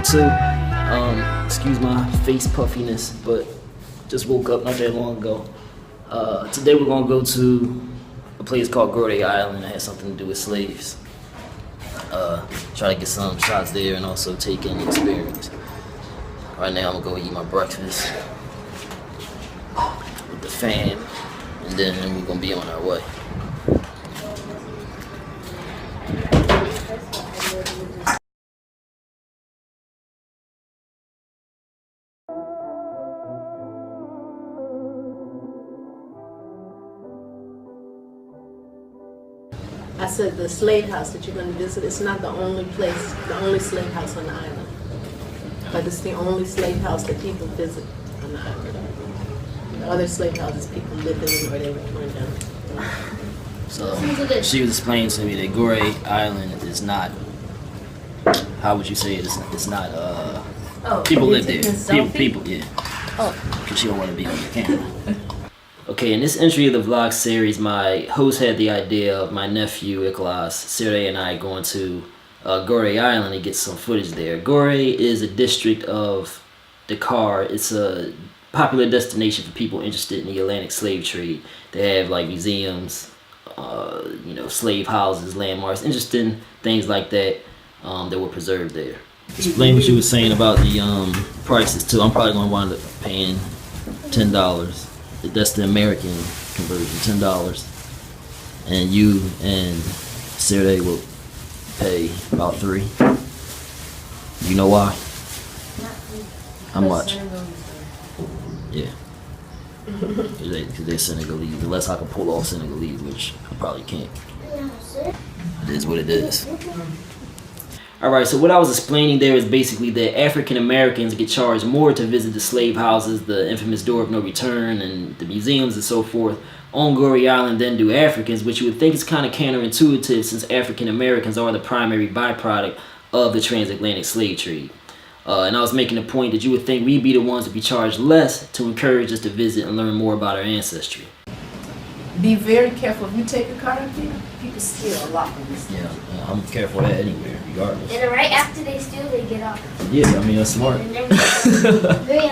too. Excuse my face puffiness, but just woke up not that long ago. Today we're gonna go to a place called Gorée Island that has something to do with slaves. Try to get some shots there and also take in the experience. Right now I'm gonna go eat my breakfast with the fam, and then we're gonna be on our way. I said the slave house that you're going to visit, it's not the only place, the only slave house on the island. But it's the only slave house that people visit on the island. The other slave houses people lived in or they were torn down. So she was explaining to me that Gorée Island is not, how would you say it? It's not, people live there. People, yeah. Oh. Because she don't want to be on the camera. Okay, in this entry of the vlog series, my host had the idea of my nephew, Ikhlas, Siré, and I going to Gorée Island to get some footage there. Gorée is a district of Dakar. It's a popular destination for people interested in the Atlantic slave trade. They have like museums, slave houses, landmarks, interesting things like that that were preserved there. Explain what you were saying about the prices too. I'm probably gonna wind up paying $10. That's the American conversion, $10. And you and Siré will pay about $3. You know why? How much? Yeah. Because they're Senegalese. Unless I can pull off Senegalese, which I probably can't. It is what it is. Alright, so what I was explaining there is basically that African Americans get charged more to visit the slave houses, the infamous Door of No Return, and the museums and so forth on Gorée Island than do Africans, which you would think is kind of counterintuitive since African Americans are the primary byproduct of the transatlantic slave trade. And I was making the point that you would think we'd be the ones to be charged less to encourage us to visit and learn more about our ancestry. Be very careful. If you take a car up here, people steal a lot of this. Yeah, I'm careful of that anywhere, regardless. And right after they steal, they get off. Yeah, I mean, that's smart. And very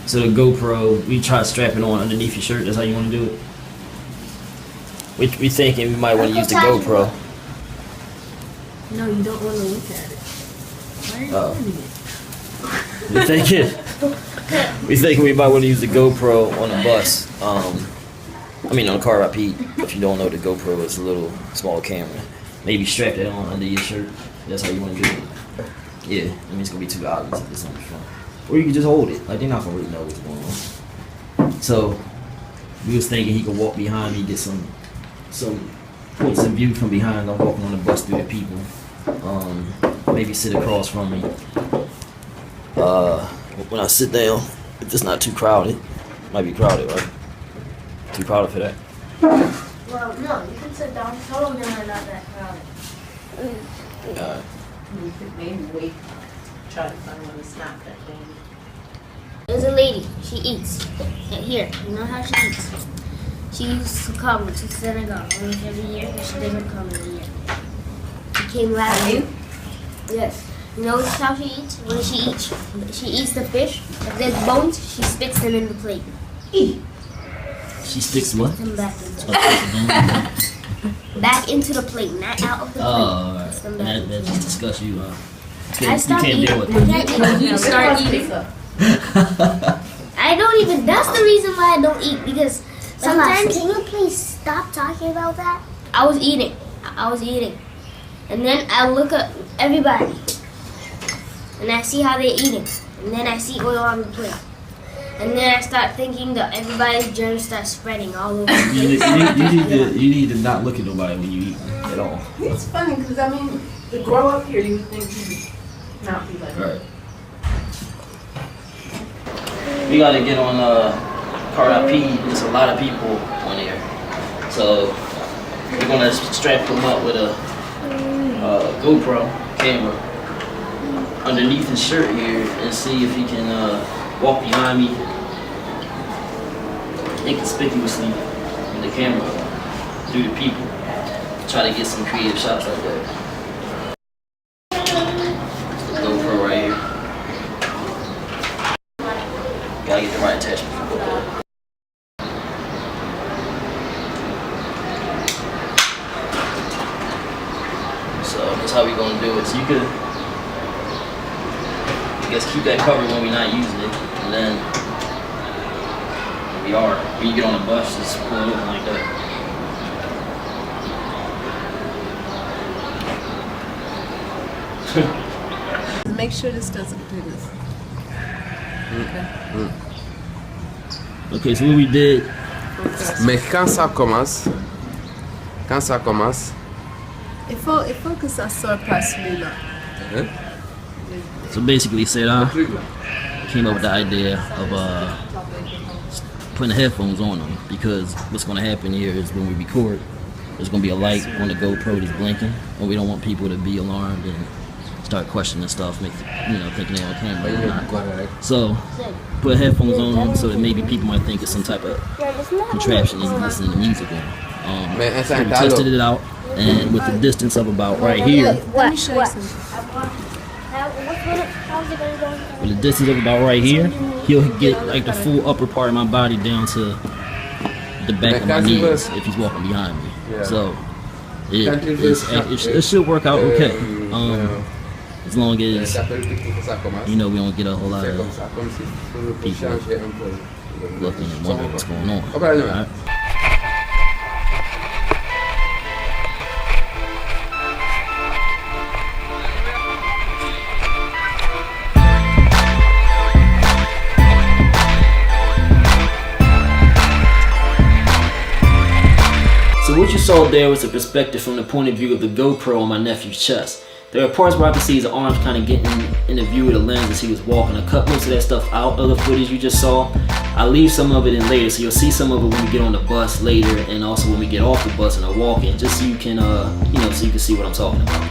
So the GoPro, we try to strap it on underneath your shirt. That's how you want to do it. We thinking we might want to use the GoPro. No, you don't want to look at it. Why are you doing it? We thinking we might want to use the GoPro on the bus. On the car ride. If you don't know, the GoPro is a little small camera.Maybe strap that on under your shirt. That's how you want to do it. Yeah, I mean it's gonna be too obvious if it's on the front. Or you can just hold it. Like, they're not gonna really know what's going on. So, we was thinking he could walk behind me, get some points of view from behind. I'm walking on the bus through the people. Maybe sit across from me. When I sit down, if it's not too crowded. Might be crowded, right? Too crowded for that? Well, no, you can sit down. Some of them are not that crowded. Alright. You could maybe wait. Try to find one that's not that big. There's a lady. She eats. Here, you know how she eats. She used to come to Senegal almost every year, but she doesn't come every year. She came last year. Yes. You know how she eats? What does she eat? She eats the fish. If there's bones, she spits them in the plate. Eat. She sticks what? Them back into the plate, not out of the plate. Oh, alright. That just disgusts you, I stopped eating. You start eating. I don't even. That's the reason why I don't eat, because sometimes. Can you please stop talking about that? I was eating, and then I look at everybody, and I see how they're eating, and then I see oil on the plate, and then I start thinking that everybody's germs start spreading all over. You need to not look at nobody when you eat at all. It's funny because to grow up here, you would think you would not be like that. Right. We gotta get on Car IP. There's a lot of people on here, so we're gonna strap them up with a GoPro camera underneath his shirt here and see if he can walk behind me inconspicuously with the camera through the people. Try to get some creative shots like that. It's the GoPro right here. Gotta get the right attachment for GoPro. So that's how we gonna do it. So you could, I guess, keep that covered when we're not using it, and then when we are, when you get on the bus, just pull it open like that. Make sure this doesn't do this. Okay. Okay, so what we did. Mais quand ça commence, Il faut que ça sorte par celui-là. So basically, said I came up with the idea of putting the headphones on them, because what's going to happen here is when we record, there's going to be a light on the GoPro that's blinking, and we don't want people to be alarmed and start questioning stuff, thinking they're on camera or not. So put headphones on them so that maybe people might think it's some type of contraption and listening to music on. So we tested it out, and with the distance of about right here, Let me show you something. with the distance of about right here, he'll get like the full upper part of my body down to the back of my knees if he's walking behind me. So it should work out okay. As long as, we don't get a whole lot of people looking and wondering what's going on. Alright? So what you saw there was a perspective from the point of view of the GoPro on my nephew's chest. There are parts where I can see his arms kind of getting in the view of the lens as he was walking. I cut most of that stuff out of the footage you just saw. I'll leave some of it in later, so you'll see some of it when we get on the bus later, and also when we get off the bus and are walking, just so you can, so you can see what I'm talking about.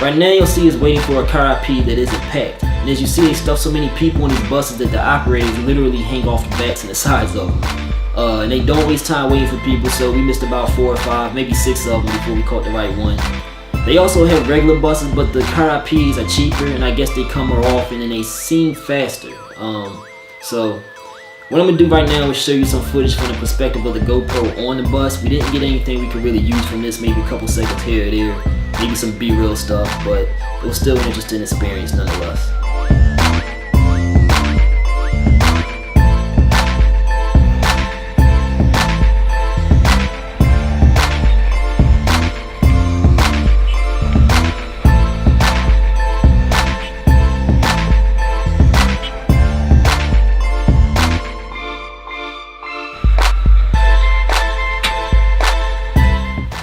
Right now you'll see us waiting for a car IP that isn't packed. And as you see, they stuff so many people in these buses that the operators literally hang off the backs and the sides of them. And they don't waste time waiting for people, so we missed about 4 or 5, maybe 6 of them before we caught the right one. They also have regular buses, but the car IPs are cheaper, and I guess they come more often and they seem faster. So what I'm gonna do right now is show you some footage from the perspective of the GoPro on the bus. We didn't get anything we could really use from this, maybe a couple seconds here or there, maybe some B-real stuff, but it was still an interesting experience nonetheless.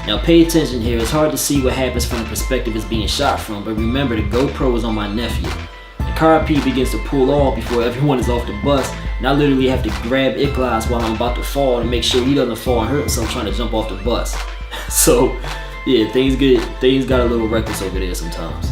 Now pay attention here, it's hard to see what happens from the perspective it's being shot from, but remember the GoPro is on my nephew. The car IP begins to pull off before everyone is off the bus, and I literally have to grab Iklas while I'm about to fall to make sure he doesn't fall and hurt himself trying to jump off the bus. So yeah, things got a little reckless over there sometimes.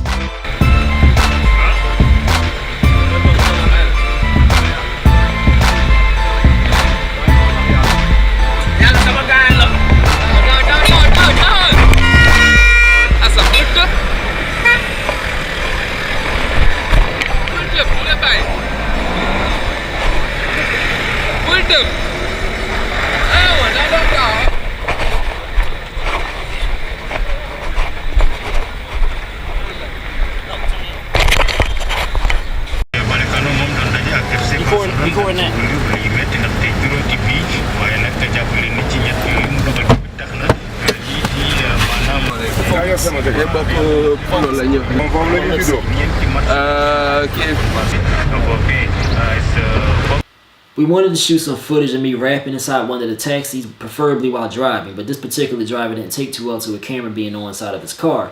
We wanted to shoot some footage of me rapping inside one of the taxis, preferably while driving, but this particular driver didn't take too well to a camera being on inside of his car,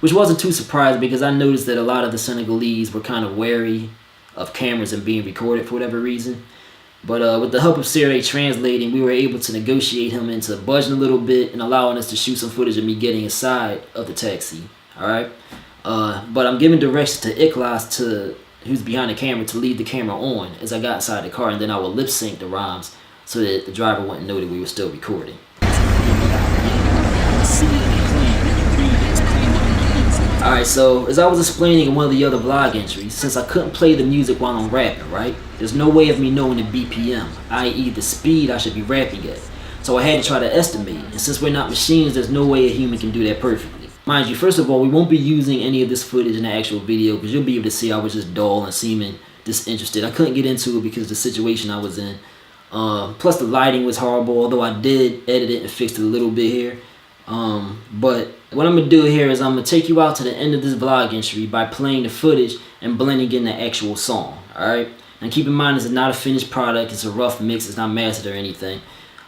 which wasn't too surprising because I noticed that a lot of the Senegalese were kind of wary of cameras and being recorded for whatever reason. But with the help of Siri translating, we were able to negotiate him into budging a little bit and allowing us to shoot some footage of me getting inside of the taxi. Alright? But I'm giving directions to Ikhlas, who's behind the camera, to leave the camera on as I got inside the car, and then I will lip sync the rhymes so that the driver wouldn't know that we were still recording. Alright, so as I was explaining in one of the other vlog entries, since I couldn't play the music while I'm rapping, right? There's no way of me knowing the BPM, i.e. the speed I should be rapping at. So I had to try to estimate, and since we're not machines, there's no way a human can do that perfectly. Mind you, first of all, we won't be using any of this footage in the actual video because you'll be able to see I was just dull and seeming disinterested. I couldn't get into it because of the situation I was in. Plus the lighting was horrible, although I did edit it and fixed it a little bit here. But what I'm going to do here is I'm going to take you out to the end of this vlog entry by playing the footage and blending in the actual song. Alright? And keep in mind, this is not a finished product. It's a rough mix. It's not mastered or anything.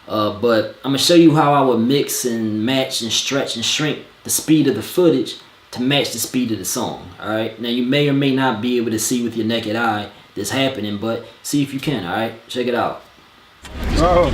But I'm going to show you how I would mix and match and stretch and shrink the speed of the footage to match the speed of the song. Alright? Now you may or may not be able to see with your naked eye this happening, but see if you can. Alright? Check it out. Oh,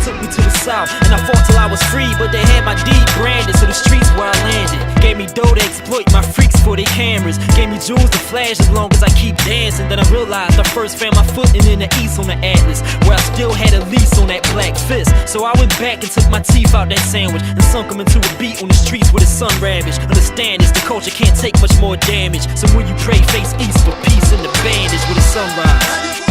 took me to the south, and I fought till I was free, but they had my deed branded, so the streets where I landed. Gave me dough to exploit my freaks for their cameras. Gave me jewels to flash as long as I keep dancing. Then I realized I first found my footing in the east on the Atlas, where I still had a lease on that black fist. So I went back and took my teeth out that sandwich and sunk them into a beat on the streets where the sun ravaged. Understand this, the culture can't take much more damage. So when you pray, face east for peace and the bandage with the sunrise.